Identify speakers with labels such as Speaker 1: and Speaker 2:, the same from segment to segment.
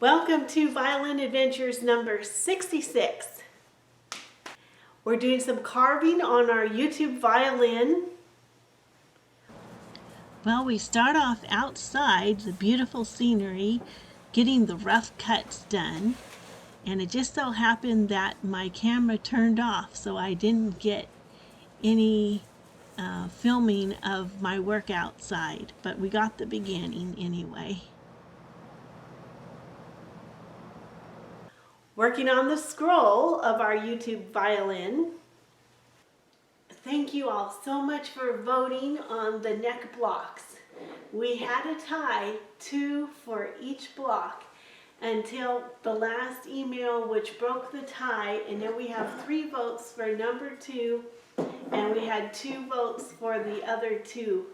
Speaker 1: Welcome to Violin Adventures number 66. We're doing some carving on our YouTube violin. Well, we start off outside, the beautiful scenery, getting the rough cuts done. And it just so happened that my camera turned off, so I didn't get any filming of my work outside. But we got the beginning anyway. Working on the scroll of our YouTube violin. Thank you all so much for voting on the neck blocks. We had to tie 2 for each block until the last email, which broke the tie, and then we have 3 votes for number 2, and we had 2 votes for the other 2.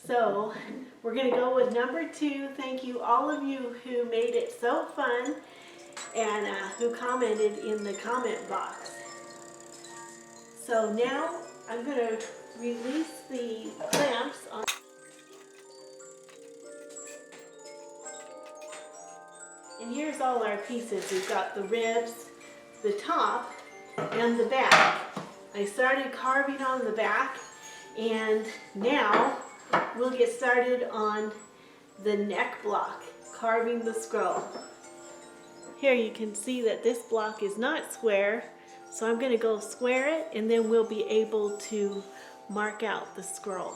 Speaker 1: So we're going to go with number 2. Thank you all of you who made it so fun and who commented in the comment box. So now I'm going to release the clamps on. And here's all our pieces. We've got the ribs, the top, and the back. I started carving on the back, and now we'll get started on the neck block, carving the scroll. Here you can see that this block is not square, so I'm going to go square it, and then we'll be able to mark out the scroll.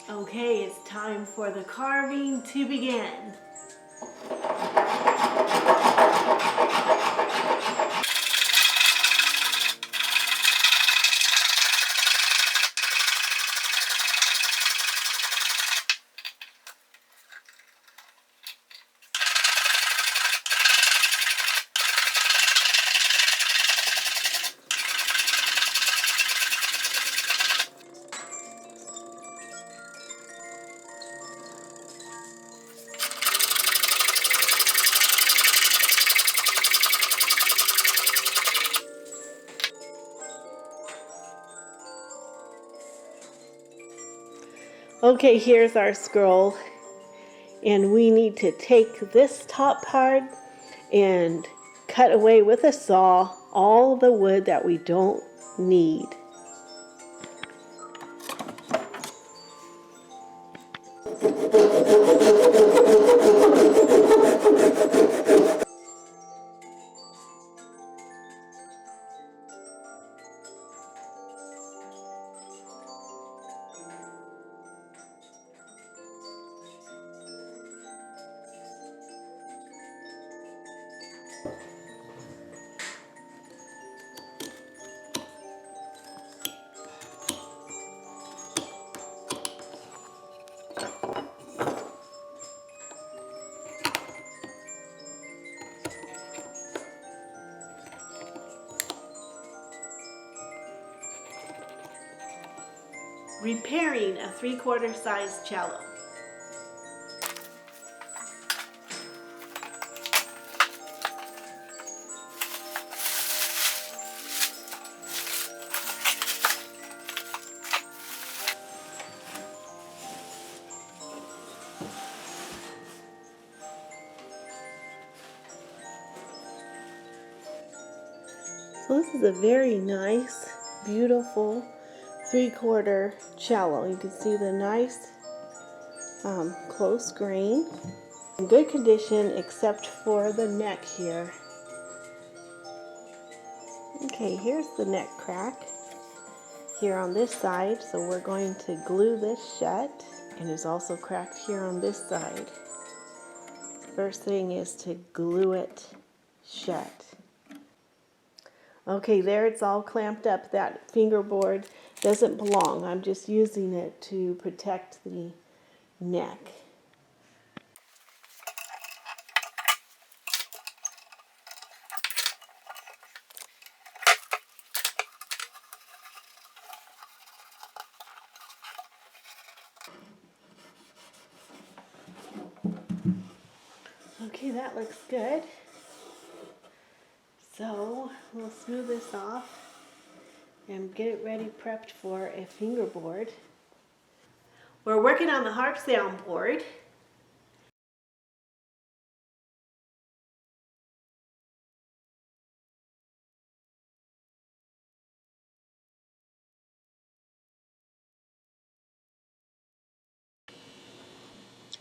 Speaker 1: Okay, it's time for the carving to begin. Okay, here's our scroll, and we need to take this top part and cut away with a saw all the wood that we don't need. Repairing a 3/4 size cello. So this is a very nice, beautiful 3/4 cello. You can see the nice close grain. In good condition except for the neck here. Okay, here's the neck crack here on this side, so we're going to glue this shut, and it's also cracked here on this side. First thing is to glue it shut. Okay, there it's all clamped up. That fingerboard doesn't belong. I'm just using it to protect the neck. Okay, that looks good. So we'll smooth this off and get it ready prepped for a fingerboard. We're working on the harp soundboard.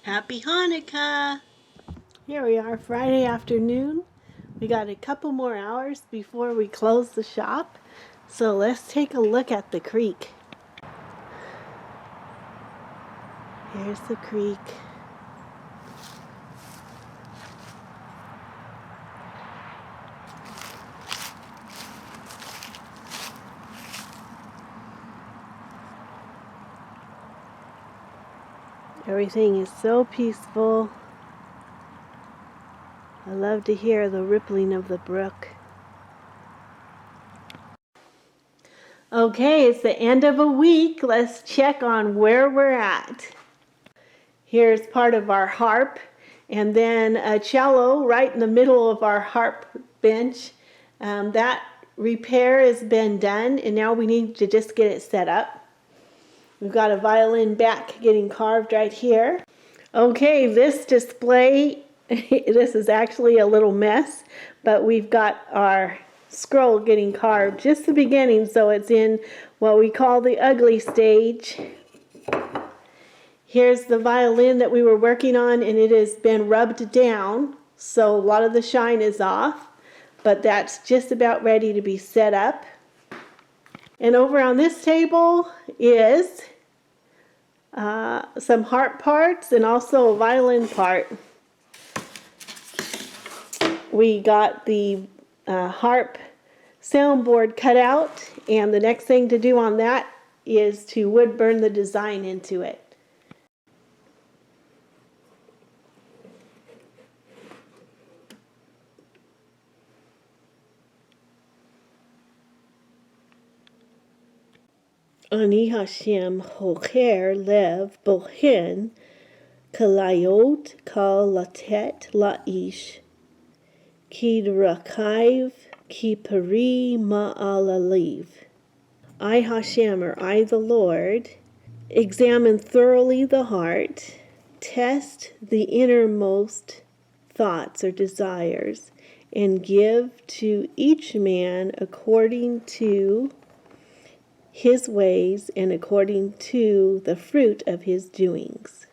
Speaker 1: Happy Hanukkah! Here we are, Friday afternoon. We got a couple more hours before we close the shop. So let's take a look at the creek. Here's the creek. Everything is so peaceful. I love to hear the rippling of the brook. Okay, it's the end of a week. Let's check on where we're at. Here's part of our harp, and then a cello right in the middle of our harp bench. That repair has been done, and now we need to just get it set up. We've got a violin back getting carved right here. Okay, this display, this is actually a little mess, but we've got our scroll getting carved just the beginning, so it's in what we call the ugly stage. Here's the violin that we were working on, and it has been rubbed down, so a lot of the shine is off, but that's just about ready to be set up. And over on this table is some harp parts and also a violin part. We got the harp soundboard cut out, and the next thing to do on that is to wood burn the design into it. Ani Hashem hocher lev bohen kalayot kal latet laish ki rakaiv ki peri ma'alaliv. I Hashem, or I the Lord, examine thoroughly the heart, test the innermost thoughts or desires, and give to each man according to his ways and according to the fruit of his doings.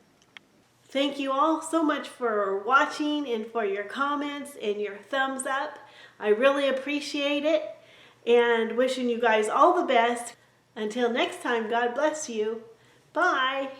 Speaker 1: Thank you all so much for watching and for your comments and your thumbs up. I really appreciate it, and wishing you guys all the best. Until next time, God bless you. Bye.